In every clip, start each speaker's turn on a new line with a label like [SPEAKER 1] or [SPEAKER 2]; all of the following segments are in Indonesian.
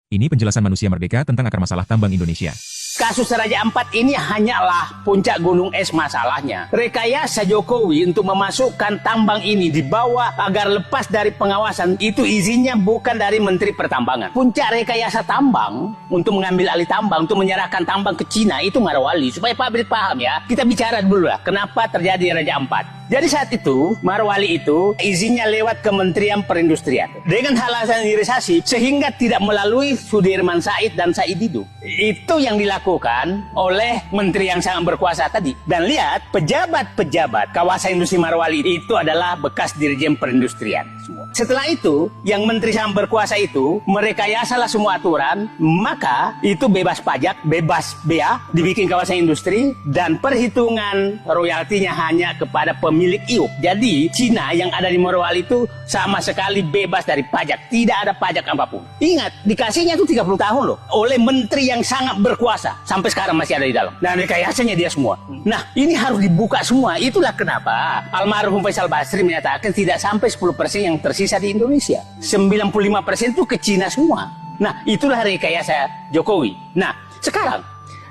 [SPEAKER 1] Ini penjelasan manusia merdeka tentang akar masalah tambang Indonesia.
[SPEAKER 2] Kasus Raja Ampat ini hanyalah puncak gunung es masalahnya. Rekayasa Jokowi untuk memasukkan tambang ini di bawah agar lepas dari pengawasan, itu izinnya bukan dari Menteri Pertambangan. Puncak rekayasa tambang untuk mengambil alih tambang, untuk menyerahkan tambang ke Cina, itu Marwali. Supaya publik paham ya, kita bicara dulu lah kenapa terjadi Raja Ampat. Jadi saat itu, Marwali itu izinnya lewat Kementerian Perindustrian. Dengan alasan hilirisasi, sehingga tidak melalui Sudirman Said dan Said Didu. Itu yang dilakukan oleh menteri yang sangat berkuasa tadi. Dan lihat, pejabat-pejabat kawasan industri Marwali itu adalah bekas Dirjen Perindustrian. Setelah itu, yang menteri sangat berkuasa itu merekayasalah semua aturan, maka itu bebas pajak, bebas bea, dibikin kawasan industri, dan perhitungan royaltinya hanya kepada pemilik iup. Jadi, Cina yang ada di Morowali itu sama sekali bebas dari pajak. Tidak ada pajak apapun. Ingat, dikasihnya itu 30 tahun loh. Oleh menteri yang sangat berkuasa. Sampai sekarang masih ada di dalam. Dan rekayasanya dia semua. Nah, ini harus dibuka semua. Itulah kenapa almarhum Faisal Basri menyatakan tidak sampai 10% yang tersisa di Indonesia. 95% itu ke Cina semua. Nah, itulah rekayasa Jokowi. Nah, sekarang,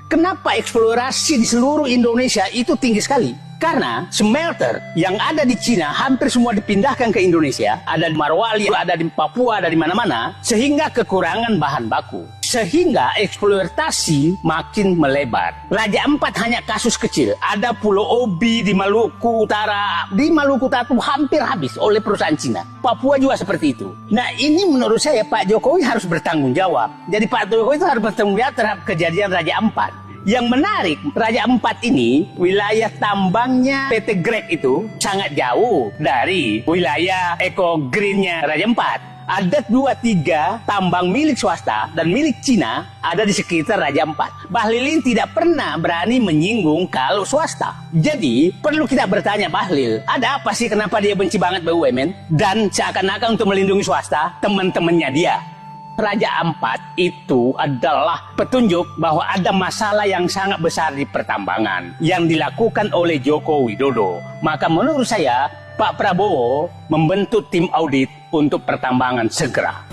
[SPEAKER 2] kenapa eksplorasi di seluruh Indonesia itu tinggi sekali? Karena smelter yang ada di Cina hampir semua dipindahkan ke Indonesia. Ada di Marwali, ada di Papua, ada di mana-mana. Sehingga kekurangan bahan baku. Sehingga eksploitasi makin melebar. Raja Ampat hanya kasus kecil. Ada Pulau Obi di Maluku Utara. Di Maluku Utara itu hampir habis oleh perusahaan Cina. Papua juga seperti itu. Nah, ini menurut saya Pak Jokowi harus bertanggung jawab. Jadi Pak Jokowi itu harus bertanggung jawab terhadap kejadian Raja Ampat. Yang menarik, Raja Ampat ini, wilayah tambangnya PT Greg itu sangat jauh dari wilayah eco-greennya Raja Ampat. Ada 2-3 tambang milik swasta dan milik Cina ada di sekitar Raja Ampat. Bahlil ini tidak pernah berani menyinggung kalau swasta. Jadi, perlu kita bertanya Bahlil, ada apa sih kenapa dia benci banget BUMN? Dan seakan-akan untuk melindungi swasta, teman-temannya dia. Raja Ampat itu adalah petunjuk bahwa ada masalah yang sangat besar di pertambangan yang dilakukan oleh Joko Widodo. Maka menurut saya Pak Prabowo membentuk tim audit untuk pertambangan segera.